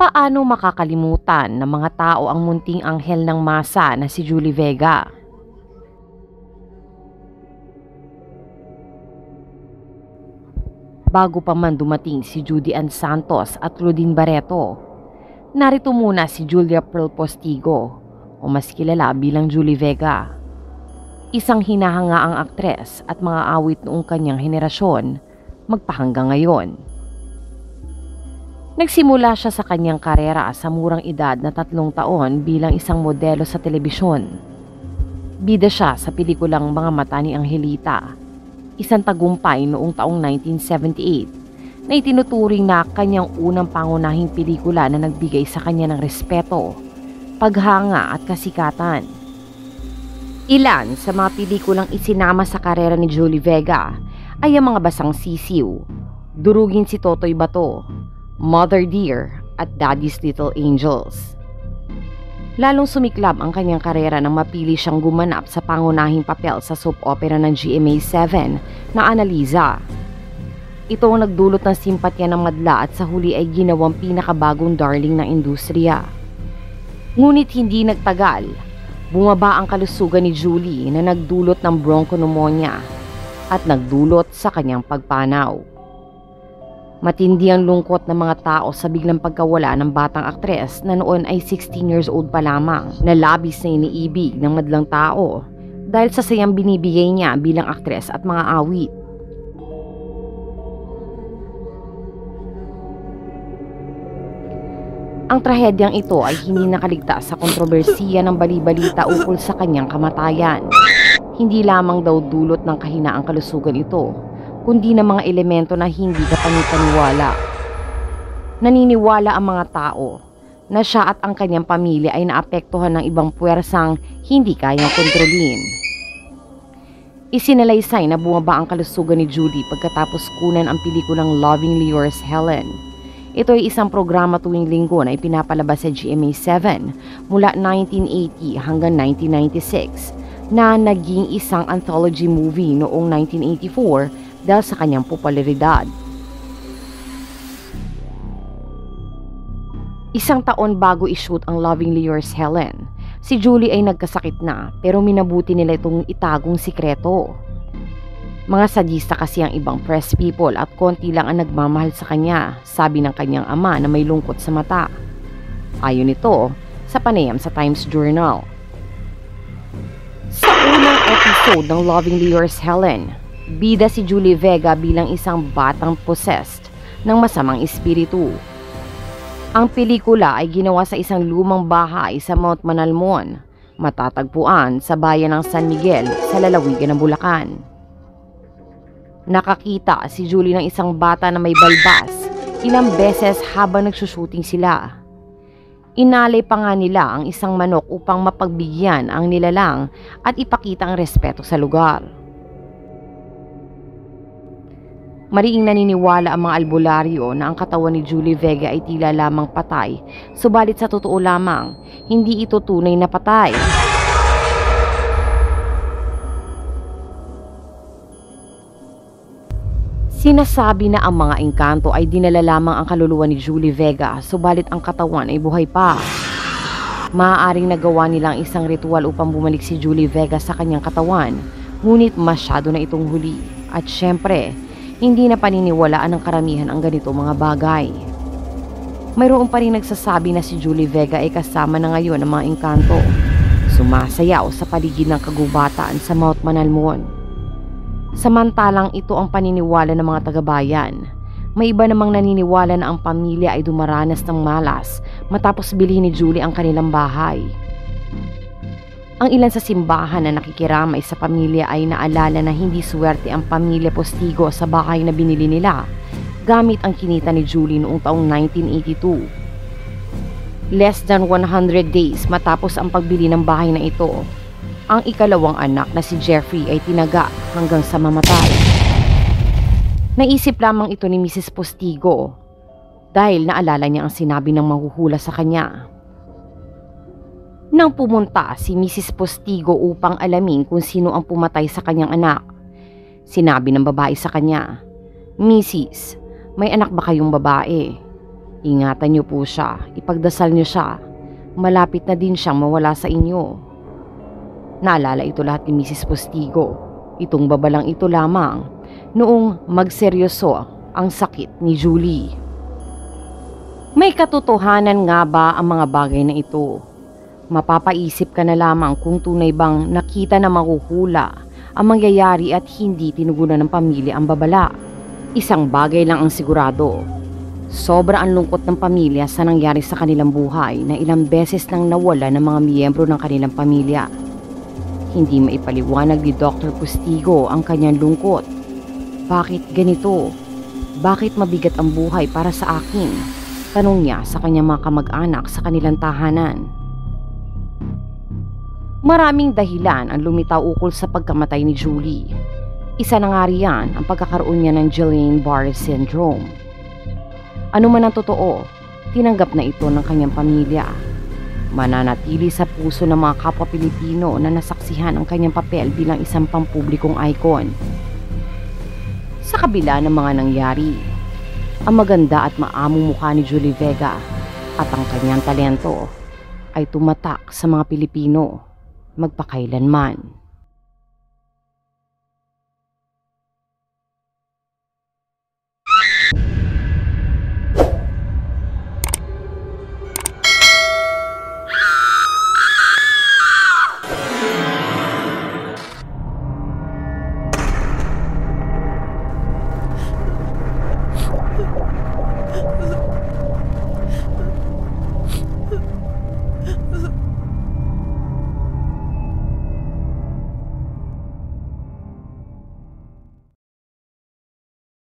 Paano makakalimutan ng mga tao ang munting anghel ng masa na si Julie Vega? Bago pa man dumating si Judy Ann Santos at Claudine Barreto, narito muna si Julia Pearl Postigo o mas kilala bilang Julie Vega. Isang hinahangaang aktres at mga awit noong kanyang henerasyon magpahanggang ngayon. Nagsimula siya sa kanyang karera sa murang edad na 3 taon bilang isang modelo sa telebisyon. Bida siya sa pelikulang Mga Mata ni Angelita, isang tagumpay noong taong 1978 na itinuturing na kanyang unang pangunahing pelikula na nagbigay sa kanya ng respeto, paghanga at kasikatan. Ilan sa mga pelikulang isinama sa karera ni Julie Vega ay ang mga Basang Sisiw, Durugin si Totoy Bato, Mother Dear at Daddy's Little Angels. Lalong sumiklab ang kanyang karera nang mapili siyang gumanap sa pangunahing papel sa soap opera ng GMA7 na Annalisa. Ito ang nagdulot ng simpatya ng madla at sa huli ay ginawang pinakabagong darling ng industriya. Ngunit hindi nagtagal, bumaba ang kalusugan ni Julie na nagdulot ng bronchopneumonia at nagdulot sa kanyang pagpanaw. Matindi ang lungkot ng mga tao sa biglang pagkawala ng batang aktres na noon ay 16 years old pa lamang, na labis na iniibig ng madlang tao dahil sa sayang binibigay niya bilang aktres at mga awit. Ang trahedyang ito ay hindi nakaligtas sa kontrobersiya ng balibalita ukol sa kanyang kamatayan. Hindi lamang daw dulot ng kahinaang kalusugan ito, kundi ng mga elemento na hindi kapani-paniwala. Naniniwala ang mga tao na siya at ang kanyang pamilya ay naapektuhan ng ibang puwersang hindi kayang kontrolin. Isinalaysay na bumaba ang kalusugan ni Julie pagkatapos kunan ang pelikulang Lovingly Yours, Helen. Ito ay isang programa tuwing linggo na ipinapalabas sa GMA7 mula 1980 hanggang 1996 na naging isang anthology movie noong 1984 dahil sa kanyang popularidad. Isang taon bago i-shoot ang Lovingly Yours, Helen, si Julie ay nagkasakit na pero minabuti nila itong itagong sikreto. Mga sadista kasi ang ibang press people at konti lang ang nagmamahal sa kanya, sabi ng kanyang ama na may lungkot sa mata. Ayon nito sa panayam sa Times Journal. Sa unang episode ng Lovingly Yours, Helen, bida si Julie Vega bilang isang batang possessed ng masamang espiritu. Ang pelikula ay ginawa sa isang lumang bahay sa Mount Manalmon, matatagpuan sa bayan ng San Miguel sa lalawigan ng Bulacan. Nakakita si Julie ng isang bata na may balbas ilang beses habang nagsushooting sila. Inalay pa nga nila ang isang manok upang mapagbigyan ang nilalang at ipakita ang respeto sa lugar. Mariing naniniwala ang mga albularyo na ang katawan ni Julie Vega ay tila lamang patay, subalit sa totoo lamang, hindi ito tunay na patay. Sinasabi na ang mga engkanto ay dinala lamang ang kaluluwa ni Julie Vega, subalit ang katawan ay buhay pa. Maaaring nagawa nilang isang ritual upang bumalik si Julie Vega sa kanyang katawan, ngunit masyado na itong huli. At syempre, hindi na paniniwalaan ng karamihan ang ganito mga bagay. Mayroon pa rin nagsasabi na si Julie Vega ay kasama na ngayon ng mga engkanto, sumasayaw sa paligid ng kagubatan sa Mount Manalmon. Samantalang ito ang paniniwala ng mga tagabayan, may iba namang naniniwala na ang pamilya ay dumaranas ng malas matapos bilhin ni Julie ang kanilang bahay. Ang ilan sa simbahan na nakikiramay sa pamilya ay naalala na hindi swerte ang pamilya Postigo sa bahay na binili nila gamit ang kinita ni Julie noong taong 1982. Less than 100 days matapos ang pagbili ng bahay na ito, ang ikalawang anak na si Jeffrey ay tinaga hanggang sa mamatay. Naisip lamang ito ni Mrs. Postigo dahil naalala niya ang sinabi ng manghuhula sa kanya. Nang pumunta si Mrs. Postigo upang alamin kung sino ang pumatay sa kanyang anak, sinabi ng babae sa kanya, "Mrs., may anak ba kayong babae?" Ingatan niyo po siya, ipagdasal niyo siya. Malapit na din siyang mawala sa inyo. Naalala ito lahat ni Mrs. Postigo. Itong babalang ito lamang noong magseryoso ang sakit ni Julie. May katotohanan nga ba ang mga bagay na ito? Mapapaisip ka na lamang kung tunay bang nakita na mahuhula ang mangyayari at hindi tinugunan ng pamilya ang babala. Isang bagay lang ang sigurado. Sobra ang lungkot ng pamilya sa nangyari sa kanilang buhay na ilang beses nang nawala ng mga miyembro ng kanilang pamilya. Hindi maipaliwanag ni Dr. Postigo ang kanyang lungkot. Bakit ganito? Bakit mabigat ang buhay para sa akin? Tanong niya sa kanyang mga kamag-anak sa kanilang tahanan. Maraming dahilan ang lumitaw ukol sa pagkamatay ni Julie. Isa na nga riyan ang pagkakaroon niya ng Guillain-Barré syndrome. Ano man ang totoo, tinanggap na ito ng kanyang pamilya. Mananatili sa puso ng mga kapwa Pilipino na nasaksihan ang kanyang papel bilang isang pampublikong icon. Sa kabila ng mga nangyari, ang maganda at maamong mukha ni Julie Vega at ang kanyang talento ay tumatak sa mga Pilipino magpakailanman.